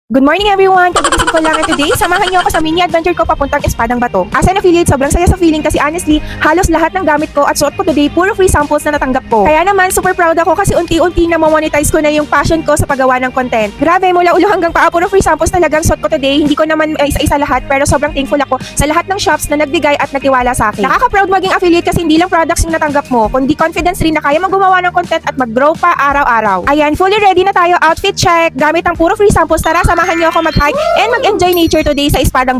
Good morning everyone! Kagigising ko lang and today, samahan niyo ako sa mini adventure ko papuntang Espadang Bato. As an affiliate, sobrang saya sa feeling kasi honestly, halos lahat ng gamit ko at suot ko today, puro free samples na natanggap ko. Kaya naman, super proud ako kasi unti-unti na monetize ko na yung passion ko sa paggawa ng content. Grabe, mula ulo hanggang paa, puro free samples talagang suot ko today. Hindi ko naman isa-isa lahat pero sobrang thankful ako sa lahat ng shops na nagbigay at nagtiwala sa akin. Nakaka-proud maging affiliate kasi hindi lang products yung natanggap mo, kundi confidence rin na kaya mong gumawa ng content at mag-grow pa araw-araw. Ayan, fully ready na tayo. Outfit check. Gamit ang puro free samples. Tara, samahan niyo ako mag-hike and mag-enjoy nature today sa Espadang.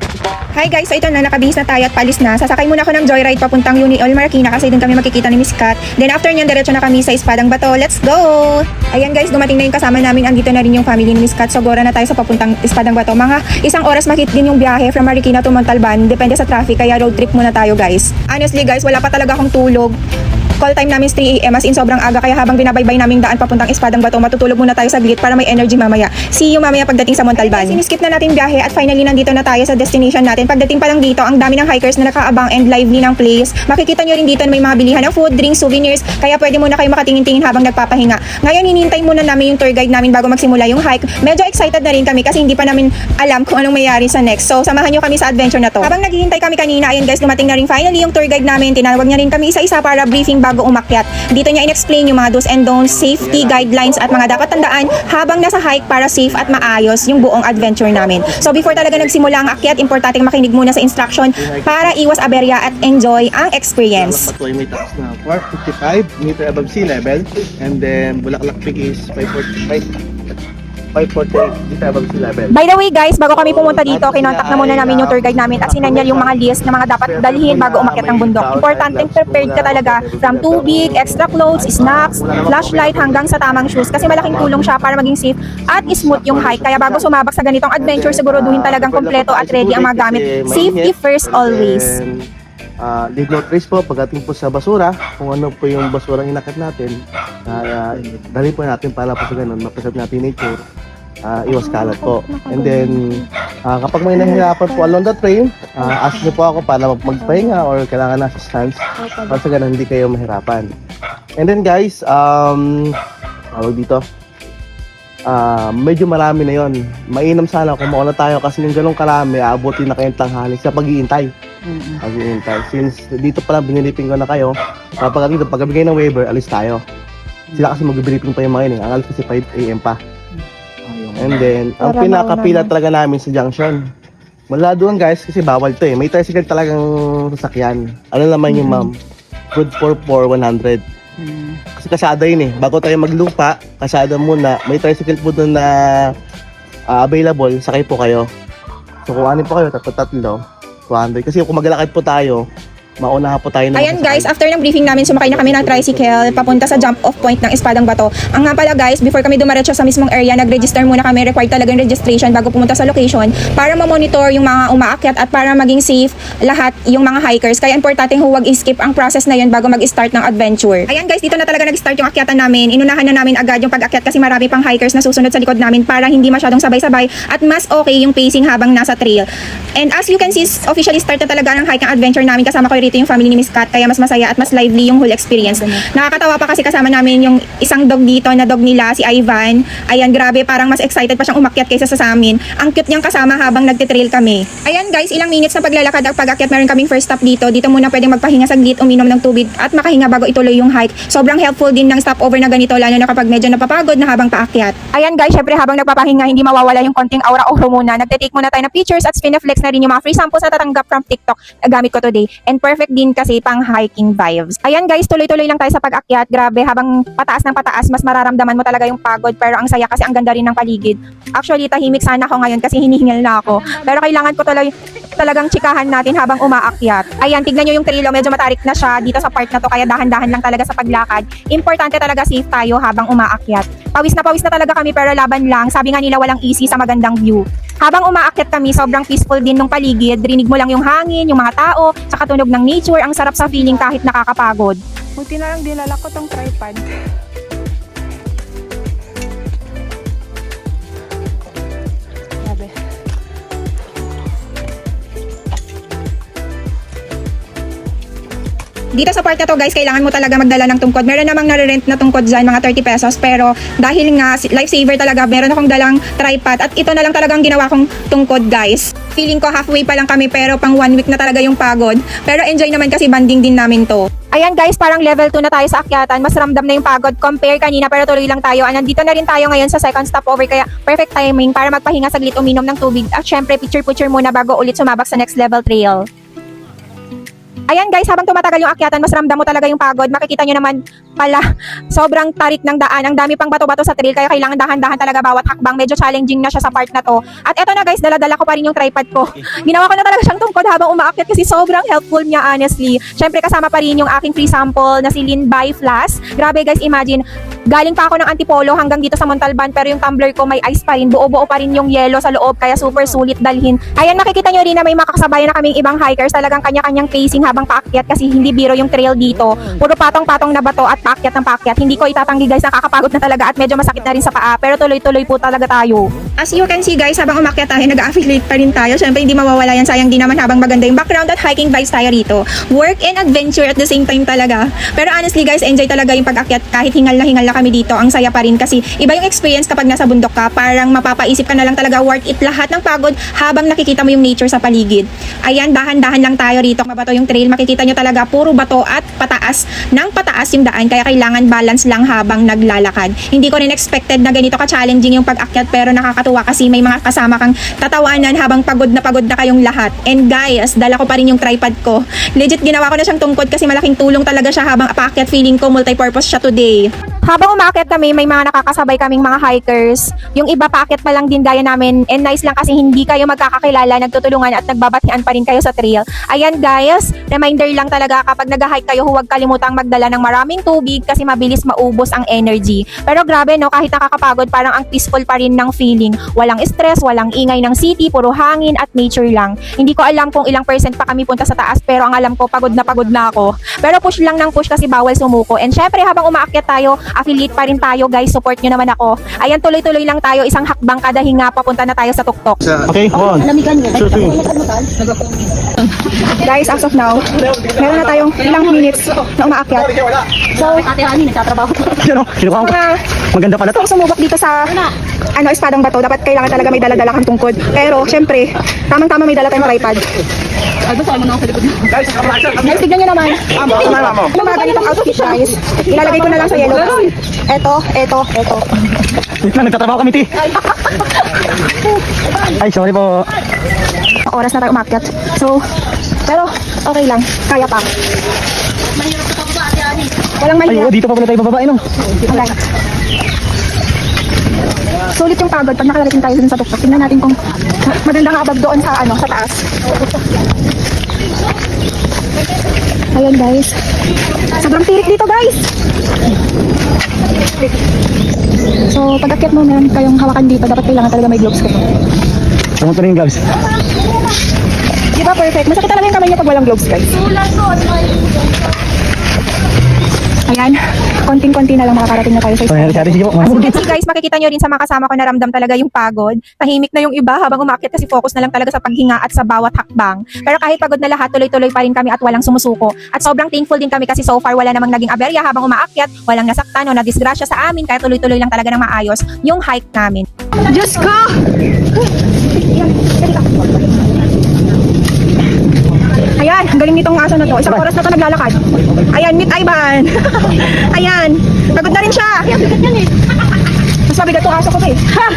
Hi guys, so ito na, nakabihis na tayo at palis na. Sasakay muna ako ng joyride papuntang Uniol Marikina kasi doon kami makikita ni Miss Kat. Then after nyan, diretso na kami sa Espadang Bato. Let's go! Ayan guys, dumating na yung kasama namin. Andito na rin yung family ni Miss Kat. So gora na tayo sa papuntang Espadang Bato. Mga isang oras makit din yung biyahe from Marikina to Montalban. Depende sa traffic, kaya road trip muna tayo guys. Honestly guys, wala pa talaga akong tulog. Call time namin is 3 AM as in sobrang aga, kaya habang binabaybay namin daan papuntang Espadang Bato, matutulog muna tayo saglit para may energy mamaya. See you mamaya pagdating sa Montalban. Siniskip na natin biyahe at finally nandito na tayo sa destination natin. Pagdating pa lang dito, ang dami ng hikers na nakaabang and lively ng place. Makikita nyo rin dito na may mga bilihan ng food, drinks, souvenirs, kaya pwede muna kayo makatingin-tingin habang nagpapahinga. Ngayon hinihintay muna namin yung tour guide namin bago magsimula yung hike. Medyo excited na rin kami kasi hindi pa namin alam kung anong mayayari sa next. So samahan nyo kami sa adventure na to. Habang naghihintay kami kanina, ayun guys, dumating na rin finally yung tour guide namin. Tinawag niya rin kami isa-isa para briefing bago umakyat. Dito niya in-explain yung mga do's and don'ts, safety guidelines at mga dapat tandaan habang nasa hike para safe at maayos yung buong adventure namin. So before talaga nagsimula ang akyat, importante makinig muna sa instruction para iwas aberya at enjoy ang experience. Patuloy may taas na 455 meter above sea level, and then Bulaklak Peak is 548 meter above sea level. By the way guys, bago kami pumunta dito, kinontak na muna namin yung tour guide namin at sinanyal yung mga list na mga dapat dalhin bago umakyat ng bundok. Importante prepared ka talaga from tubig, extra clothes, snacks, flashlight hanggang sa tamang shoes kasi malaking tulong siya para maging safe at smooth yung hike. Kaya bago sumabak sa ganitong adventure, siguraduhin talagang kompleto at ready ang mga gamit. Safety first always. Leave no trace po pagdating po sa basura, kung ano po yung basura ang inakit natin, dali po natin para po sa ganun, mapreserve natin nature, iwas kalat po. And then, kapag may nahihirapan po along the train, ask niyo po ako para magpahinga or kailangan na assistance para sa ganun hindi kayo mahirapan. And then guys, tawag dito, medyo marami na yon. Mainam sana kung mauna tayo kasi yung ganong karami, aabutin na kayong tanghali sa pag-iintay. Since dito pa lang binilipin ko na kayo, kapag dito, pagkabigay ng waiver, alis tayo. Sila kasi mag-briefing pa yung mga yun eh. Ang alis kasi 5 AM pa. And then, ang pinakapila talaga namin sa junction. Wala doon guys kasi bawal to eh. May tricycle talagang sasakyan. Ano naman yung ma'am? Good for 100. Kasi kasada yun eh. Bago tayo maglupa, kasada muna. May tricycle po doon na available. Sakay po kayo. So kung ano po kayo, tatlo. 200. Kasi kung maglalakad po tayo, maunahan po tayo ng Ayan guys, after ng briefing namin, sumakay na kami ng tricycle papunta sa jump off point ng Espadang Bato. Ang nga pala guys, before kami dumiretso sa mismong area, nag-register muna kami. Required talaga yung registration bago pumunta sa location para ma-monitor yung mga umaakyat at para maging safe lahat yung mga hikers. Kaya importante huwag i-skip ang process na yun bago mag-start ng adventure. Ayan guys, dito na talaga nag-start yung akyatan namin. Inunahan na namin agad yung pag-akyat kasi marami pang hikers na susunod sa likod namin para hindi masyadong sabay-sabay at mas okay yung pacing habang nasa trail. And as you can see, officially start na talaga ng hiking adventure namin. Kasama ko rito yung family ni Miss Kat, kaya mas masaya at mas lively yung whole experience. Nakakatawa pa kasi kasama namin yung isang dog dito na dog nila, si Ivan. Ayan, grabe, parang mas excited pa siyang umakyat kaysa sa amin. Ang cute niyang kasama habang nagtitrail kami. Ayan guys, ilang minutes na paglalakad at pag-akyat, meron kaming first stop dito. Dito muna pwedeng magpahinga saglit, uminom ng tubig at makahinga bago ituloy yung hike. Sobrang helpful din ng stopover na ganito, lalo na kapag medyo napapagod na habang paakyat. Ayan guys, syempre habang nagpapahinga, hindi mawawala yung konting aura-aura muna. Nagte-take muna tayo ng pictures at spin-flex na rin yung mga free samples na tatanggap from TikTok na gamit ko today. And perfect din kasi pang hiking vibes. Ayan guys, tuloy-tuloy lang tayo sa pag-akyat. Grabe, habang pataas ng pataas, mas mararamdaman mo talaga yung pagod, pero ang saya kasi ang ganda rin ng paligid. Actually, tahimik sana ako ngayon kasi hinihingal na ako. Pero kailangan ko talagang tsikahan natin habang umaakyat. Ayan, tignan nyo yung trilo, medyo matarik na siya dito sa part na to, kaya dahan-dahan lang talaga sa paglakad. Importante talaga safe tayo habang umaakyat. Pawis na talaga kami pero laban lang. Sabi nga nila walang easy sa magandang view. Habang umaakyat kami, sobrang peaceful din ng paligid. Rinig mo lang yung hangin, yung mga tao, sa katunog ng nature. Ang sarap sa feeling kahit nakakapagod. Buti na lang dinala ko tong tripod. Sabi. Dito sa part na to guys, kailangan mo talaga magdala ng tungkod. Meron namang nare-rent na tungkod dyan, mga 30 pesos. Pero dahil nga lifesaver talaga, meron akong dalang tripod. At ito na lang talagang ginawa kong tungkod guys. Feeling ko halfway pa lang kami pero pang 1 week na talaga yung pagod. Pero enjoy naman kasi banding din namin to. Ayan guys, parang level 2 na tayo sa akyatan. Mas ramdam na yung pagod compare kanina pero tuloy lang tayo. Nandito na rin tayo ngayon sa second stopover kaya perfect timing para magpahinga saglit, uminom ng tubig. At syempre, picture-picture muna bago ulit sumabak sa next level trail. Ayan guys, habang tumatagal yung akyatan, mas ramdam mo talaga yung pagod. Makikita nyo naman pala, sobrang tarik ng daan. Ang dami pang bato-bato sa trail, kaya kailangan dahan-dahan talaga bawat hakbang. Medyo challenging na siya sa part na to. At eto na guys, dala-dala ko pa rin yung tripod ko. Ginawa ko na talaga siyang tungkod habang umaakyat kasi sobrang helpful niya honestly. Syempre kasama pa rin yung aking free sample na si Linbay Flask. Grabe guys, imagine, galing pa ako ng Antipolo hanggang dito sa Montalban pero yung tumbler ko may ice pa rin. Buo-buo pa rin yung yelo sa loob kaya super sulit dalhin. Ayan, makikita nyo rin na may makakasabayan na kaming ibang hikers. Talagang kanya-kanyang pacing habang paakyat kasi hindi biro yung trail dito. Puro patong-patong na bato at paakyat ng paakyat. Hindi ko itatanggi guys, nakakapagod na talaga at medyo masakit na rin sa paa. Pero tuloy-tuloy po talaga tayo. As you can see guys, habang umakyat tayo, nag-affiliate pa rin tayo. Syempre hindi mawawala yan, sayang din naman habang maganda yung background at hiking vibes tayo rito. Work and adventure at the same time talaga. Pero honestly guys, enjoy talaga yung pag-akyat kahit hingal na kami dito. Ang saya pa rin kasi iba yung experience kapag nasa bundok ka. Parang mapapaisip ka na lang talaga worth it lahat ng pagod habang nakikita mo yung nature sa paligid. Ayan, dahan-dahan lang tayo rito. Mabato yung trail, makikita nyo talaga puro bato at pataas ng pataas yung daan. Kaya kailangan balance lang habang naglalakad. Hindi ko rin expected na ganito ka-challenging yung pag-akyat pero nakakatuwa kasi may mga kasama kang tatawanan habang pagod na kayong lahat. And guys, dala ko pa rin yung tripod ko. Legit ginawa ko na siyang tungkod kasi malaking tulong talaga siya habang paakyat. Feeling ko multi-purpose siya today. Habang umaakyat kami, may mga nakakasabay kaming mga hikers. Yung iba paakyat pa lang din gaya namin. And nice lang kasi hindi kayo magkakakilala, nagtutulungan at nagbabatian pa rin kayo sa trail. Ayan guys, reminder lang talaga kapag nag-hike kayo, huwag kalimutang magdala ng maraming tubig kasi mabilis maubos ang energy. Pero grabe no, kahit nakakapagod, parang ang peaceful pa rin ng feeling. Walang stress, walang ingay ng city, puro hangin at nature lang. Hindi ko alam kung ilang percent pa kami punta sa taas pero ang alam ko, pagod na ako. Pero push lang ng push kasi bawal sumuko. And syempre habang umaakyat tayo, affiliate pa rin tayo guys, support nyo naman ako. Ayan, tuloy-tuloy lang tayo, isang hakbang kada hinga, papunta na tayo sa tuktok. Okay, one. Guys, as of now, meron na tayong ilang minutes na umaakyat. So, Kinukuha ko. Maganda pala to. kung sumubok dito sa Espadang Bato, dapat kailangan talaga may dala-dala kang tungkod. Pero, syempre, tamang-tama may dala tayong tripod. Guys, tignan nyo naman. Yung mga ganitong outfit guys, ilalagay ko na lang sa yellow box. Eto. Wait lang, nagtatrabaho kami, ti. Ay, sorry po. Oras na tayo umakyat. So, pero okay lang. Kaya pa. Walang Ay, mahirap. dito pa pala tayo bababa, no? Alright. Sulit yung pagod pag nakarating tayo dun sa tuktok. Tingnan natin kung magandang habag doon sa sa taas. Ayan guys. Sobrang tirik dito guys. So pag akyat mo, meron kayong hawakan dito. Dapat kailangan talaga may gloves kayo. Pumunta na yung gloves. Di ba perfect? Masakit talaga yung kamay niyo pag walang gloves guys. Ayan, konting-konti na lang makakarating na tayo sa Ay, isa. sige po. As you can see guys, makikita nyo rin sa mga kasama ko na ramdam talaga yung pagod. Tahimik na yung iba habang umakyat kasi focus na lang talaga sa paghinga at sa bawat hakbang. Pero kahit pagod na lahat, tuloy-tuloy pa rin kami at walang sumusuko. At sobrang thankful din kami kasi so far wala namang naging aberya habang umaakyat, walang nasaktan o nadisgrasya sa amin, kaya tuloy-tuloy lang talaga ng maayos yung hike namin. Diyos ko! Ayan, ang galing nitong aso na to. Isang oras na to naglalakad. Ayan, meet Ivan. Ayan, pagod na rin siya. Mas mabigat tong aso ko to eh. Ha!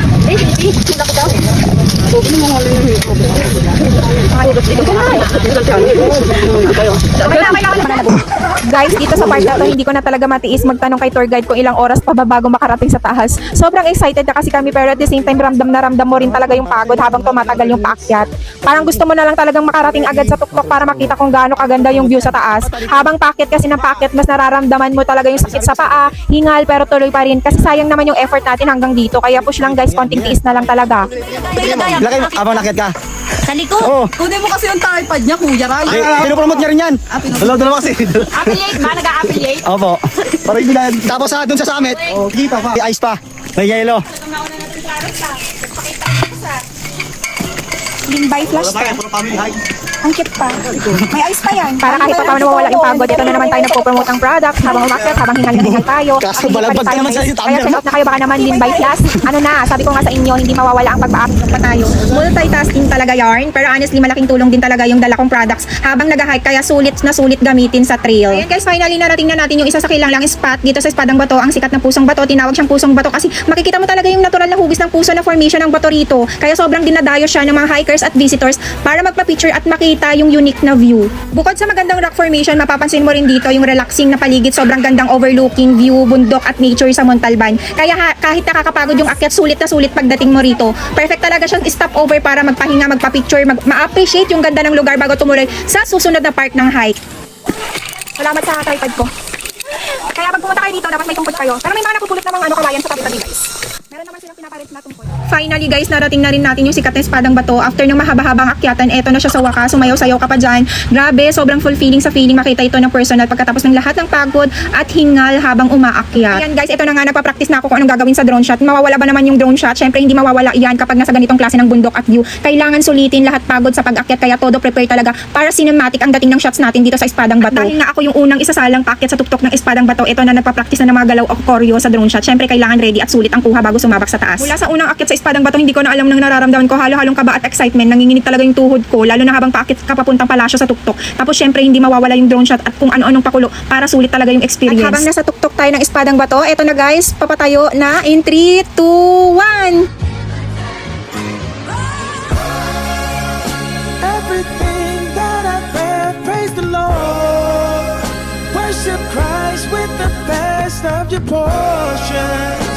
Guys, dito sa part na to, hindi ko na talaga matiis magtanong kay tour guide kung ilang oras pa ba bago makarating sa taas. Sobrang excited na kasi kami pero at the same time ramdam na ramdam mo rin talaga yung pagod habang tumatagal yung paakyat. Parang gusto mo na lang talagang makarating agad sa tuktok para makita kung gaano kaganda yung view sa taas. Habang paakyat kasi ng paakyat, mas nararamdaman mo talaga yung sakit sa paa, hingal pero tuloy pa rin kasi sayang naman yung effort natin hanggang dito. Kaya push lang guys, konting tiis na lang talaga. Lagay mo, abang nakit ka. Sa likod. Oo. Kunin mo kasi yung tripod niya, Kuya Ray. Pinopromote niya rin yan. Dalawa kasi. Affiliate ba? Nag-a-affiliate? Opo. Para hindi na. Tapos dun sa summit. Dito pa. May ice pa. May yellow. Linbay Flask. Puro family hike. Ang cute pa. May ice pa yan. Para kahit pa paano nawawala yung pagod, dito na naman tayo nagpo-promote ng products habang umakyat, habang hingal na hingal tayo. Kaso Hindi balagpag pa ka rin naman tayo sa guys. thumbnail Kaya check out na kayo, baka naman din by class. Ano na, sabi ko nga sa inyo, hindi mawawala ang pag-aakit pa tayo. Multitasking talaga yarn, pero honestly malaking tulong din talaga yung dala kong products habang nag-hike, kaya sulit na sulit gamitin sa trail. Ayan guys, finally narating na natin yung isa sa kilalang spot dito sa Espadang Bato, ang sikat na Pusong Bato. Tinawag siyang Pusong Bato kasi makikita mo talaga yung natural na hugis ng puso na formation ng bato rito. Kaya sobrang dinadayo siya ng mga hikers at visitors para magpa-picture at makita yung unique na view. Bukod sa magandang rock formation, mapapansin mo rin dito yung relaxing na paligid, sobrang gandang overlooking view, bundok at nature sa Montalban. Kaya kahit nakakapagod yung akyat, sulit na sulit pagdating mo rito. Perfect talaga siyang stop over para magpahinga, magpa-picture, ma-appreciate yung ganda ng lugar bago tumuloy sa susunod na part ng hike. Salamat sa tripod ko. Kaya pag pumunta kayo dito, dapat may tungkod kayo. Pero may mga napupulot na mga kawayan sa tabi-tabi guys. Meron naman silang pinapalit na tungkod. Finally guys, narating na rin natin yung sikat na Espadang Bato. After ng mahaba-habang akyatan, eto na siya sa wakas. Sumayaw-sayaw ka pa dyan. Grabe, sobrang fulfilling sa feeling makita ito ng personal pagkatapos ng lahat ng pagod at hingal habang umaakyat. Ayan guys, ito na nga, nagpa-practice na ako kung anong gagawin sa drone shot. Mawawala ba naman yung drone shot? Syempre hindi mawawala yan kapag nasa ganitong klase ng bundok at view. Kailangan sulitin lahat pagod sa pag-akyat, kaya todo prepare talaga para cinematic ang dating ng shots natin dito sa Espadang Bato. At dahil nga ako yung unang isasalang paakyat sa tuktok ng Espadang Bato, ito na nagpa-practice na ng mga galaw o choreo sa drone shot. Syempre kailangan ready at sulit ang kuha bago sumabak sa taas. Mula sa unang akyat sa Espadang Bato, hindi ko na alam nang nararamdaman ko, halo-halong kaba at excitement. Nanginginig talaga yung tuhod ko, lalo na habang paakyat ka papuntang palasyo sa tuktok. Tapos syempre hindi mawawala yung drone shot at kung ano-anong pakulo para sulit talaga yung experience. At habang nasa tuktok tayo ng Espadang Bato, eto na guys, papatayo na in 3, 2, 1. Everything that I've read, praise the Lord. Worship Christ with the best of your portions.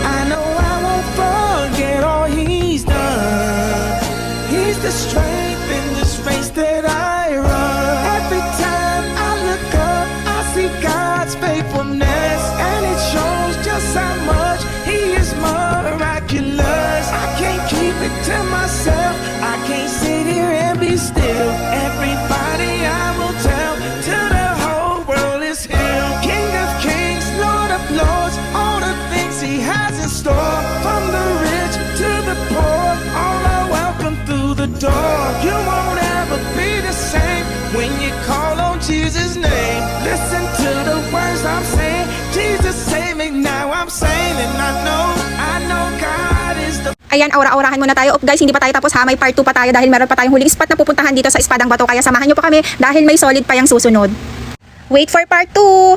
I know I won't forget all He's done. He's the strength in this race that I run. Every time I look up, I see God's faithfulness, and it shows just how much He is miraculous. I can't keep it to myself. I can't sit here and be still. Everybody I will tell till the whole world is healed. King of kings, Lord of lords, all the things He has in store. From the rich to the poor, all are welcome through the door. You won't ever be the same when you call on Jesus' name. Listen to the words I'm saying. Jesus save me, now I'm saying, and I know God is the Ayan, aura-aurahan muna tayo. Guys, hindi pa tayo tapos ha. May part 2 pa tayo dahil meron pa tayong huling spot na pupuntahan dito sa Espadang Bato. Kaya samahan nyo pa kami dahil may solid pa yung susunod. Wait for part 2!